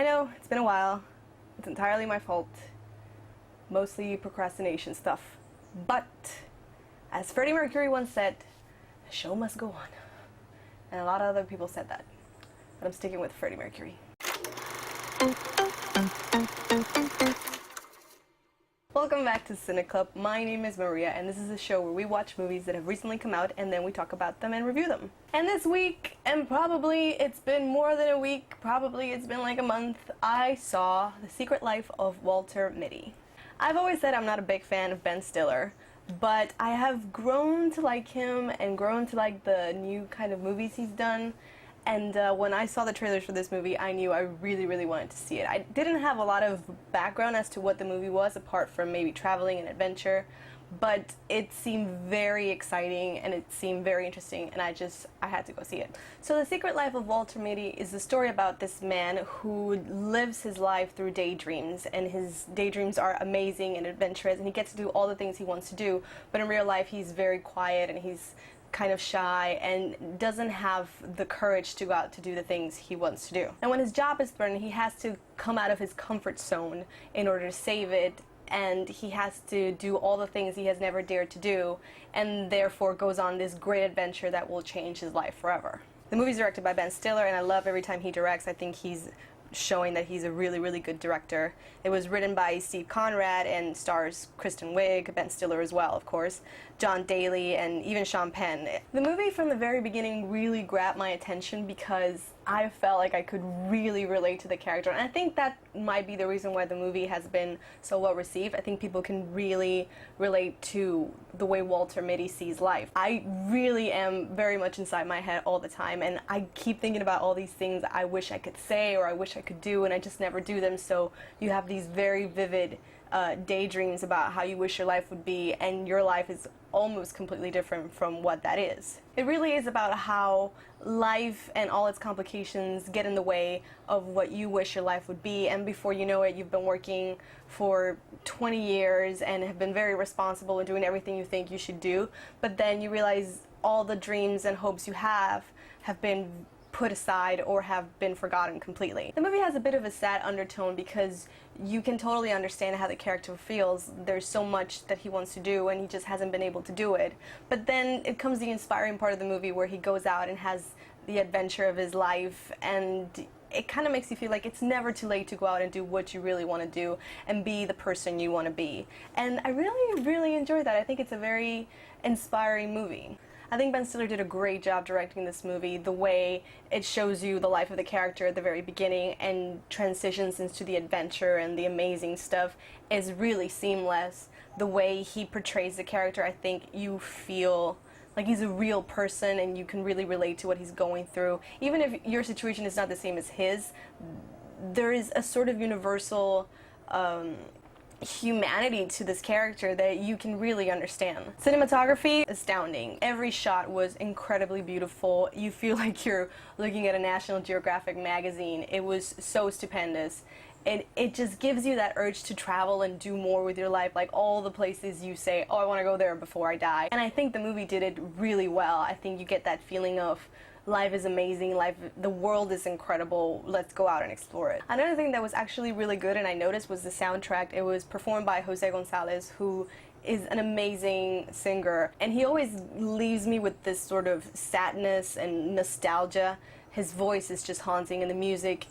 know, it's been a while. It's entirely my fault. Mostly procrastination stuff. But, as Freddie Mercury once said, the show must go on. And a lot of other people said that. But I'm sticking with Freddie Mercury. Welcome back to Cine Club. My name is Maria, and this is a show where we watch movies that have recently come out and then we talk about them and review them. And this week, and probably it's been more than a week, probably it's been like a month, I saw The Secret Life of Walter Mitty. I've always said I'm not a big fan of Ben Stiller, but I have grown to like him and grown to like the new kind of movies he's done. And when I saw the trailers for this movie, I knew I really wanted to see it. I didn't have a lot of background as to what the movie was, apart from maybe traveling and adventure, but it seemed very exciting and it seemed very interesting, and I had to go see it. So The Secret Life of Walter Mitty is the story about this man who lives his life through daydreams, and his daydreams are amazing and adventurous, and he gets to do all the things he wants to do, but in real life he's very quiet and he's kind of shy and doesn't have the courage to go out to do the things he wants to do. And when his job is threatened, he has to come out of his comfort zone in order to save it, and he has to do all the things he has never dared to do, and therefore goes on this great adventure that will change his life forever. The movie's directed by Ben Stiller, and I love every time he directs. I think he's showing that he's a really good director. It was written by Steve Conrad and stars Kristen Wiig, Ben Stiller as well, of course, John Daly, and even Sean Penn. The movie from the very beginning really grabbed my attention because I felt like I could really relate to the character, and I think that might be the reason why the movie has been so well received. I think people can really relate to the way Walter Mitty sees life. I really am very much inside my head all the time, and I keep thinking about all these things I wish I could say or I wish I could do, and I just never do them. So you have these very vivid daydreams about how you wish your life would be, and your life is almost completely different from what that is. It really is about how life and all its complications get in the way of what you wish your life would be, and before you know it, you've been working for 20 years and have been very responsible and doing everything you think you should do, but then you realize all the dreams and hopes you have been put aside or have been forgotten completely. The movie has a bit of a sad undertone because you can totally understand how the character feels. There's so much that he wants to do and he just hasn't been able to do it. But then it comes the inspiring part of the movie where he goes out and has the adventure of his life, and it kind of makes you feel like it's never too late to go out and do what you really want to do and be the person you want to be. And I really enjoy that. I think it's a very inspiring movie. I think Ben Stiller did a great job directing this movie. The way it shows you the life of the character at the very beginning and transitions into the adventure and the amazing stuff is really seamless. The way he portrays the character, I think you feel like he's a real person and you can really relate to what he's going through. Even if your situation is not the same as his, there is a sort of universal humanity to this character that you can really understand. Cinematography, astounding. Every shot was incredibly beautiful. You feel like you're looking at a National Geographic magazine. It was so stupendous. It just gives you that urge to travel and do more with your life, like all the places you say, oh, I want to go there before I die. And I think the movie did it really well. I think you get that feeling of life is amazing, the world is incredible, let's go out and explore it. Another thing that was actually really good and I noticed was the soundtrack. It was performed by Jose Gonzalez, who is an amazing singer, and he always leaves me with this sort of sadness and nostalgia. His voice is just haunting, and the music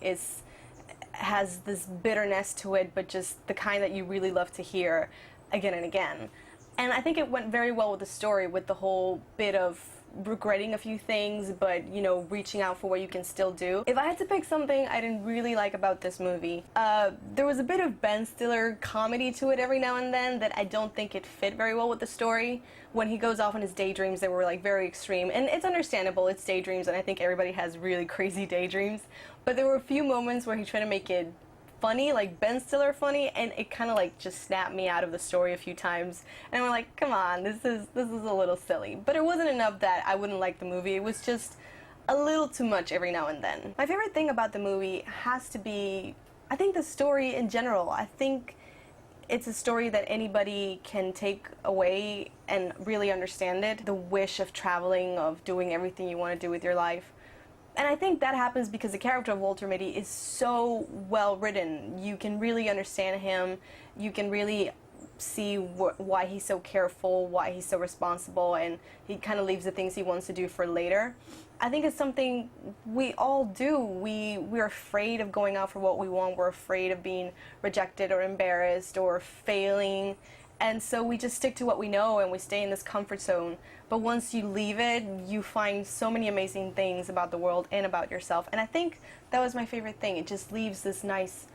has this bitterness to it, but just the kind that you really love to hear again and again. And I think it went very well with the story, with the whole bit of regretting a few things, but, you know, reaching out for what you can still do. If I had to pick something I didn't really like about this movie, there was a bit of Ben Stiller comedy to it every now and then that I don't think it fit very well with the story. When he goes off on his daydreams, they were like very extreme, and it's understandable, it's daydreams, and I think everybody has really crazy daydreams, but there were a few moments where he tried to make it funny, like Ben Stiller funny, and it kind of like just snapped me out of the story a few times, and I'm like, come on, this is a little silly. But it wasn't enough that I wouldn't like the movie. It was just a little too much every now and then. My favorite thing about the movie has to be, I think, the story in general. I think it's a story that anybody can take away and really understand it. The wish of traveling, of doing everything you want to do with your life. And I think that happens because the character of Walter Mitty is so well written. You can really understand him. You can really see why he's so careful, why he's so responsible, and he kind of leaves the things he wants to do for later. I think it's something we all do. We're afraid of going out for what we want. We're afraid of being rejected or embarrassed or failing. And so we just stick to what we know and we stay in this comfort zone. But once you leave it, you find so many amazing things about the world and about yourself. And I think that was my favorite thing. It just leaves this nice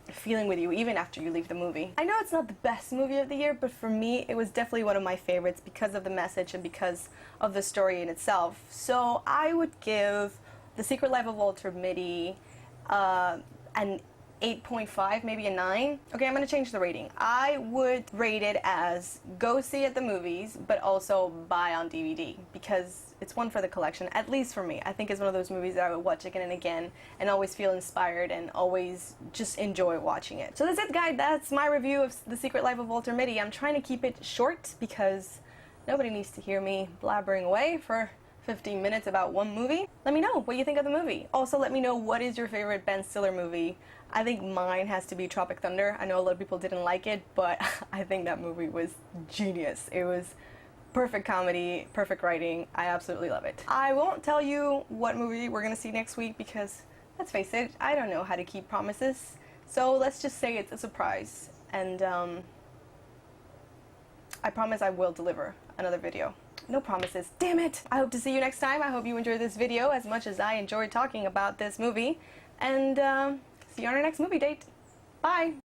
feeling with you even after you leave the movie. I know it's not the best movie of the year, but for me it was definitely one of my favorites because of the message and because of the story in itself. So I would give The Secret Life of Walter Mitty an 8.5, maybe a 9. Okay, I'm gonna change the rating. I would rate it as go see at the movies, but also buy on DVD because it's one for the collection, at least for me. I think it's one of those movies that I would watch again and again and always feel inspired and always just enjoy watching it. So that's it, guys. That's my review of The Secret Life of Walter Mitty. I'm trying to keep it short because nobody needs to hear me blabbering away for 15 minutes about one movie. Let me know what you think of the movie. Also, let me know what is your favorite Ben Stiller movie. I think mine has to be Tropic Thunder. I know a lot of people didn't like it, but I think that movie was genius. It was perfect comedy, perfect writing. I absolutely love it. I won't tell you what movie we're gonna see next week because, let's face it, I don't know how to keep promises. So let's just say it's a surprise. And I promise I will deliver another video. No promises. Damn it! I hope to see you next time. I hope you enjoyed this video as much as I enjoyed talking about this movie. And see you on our next movie date. Bye!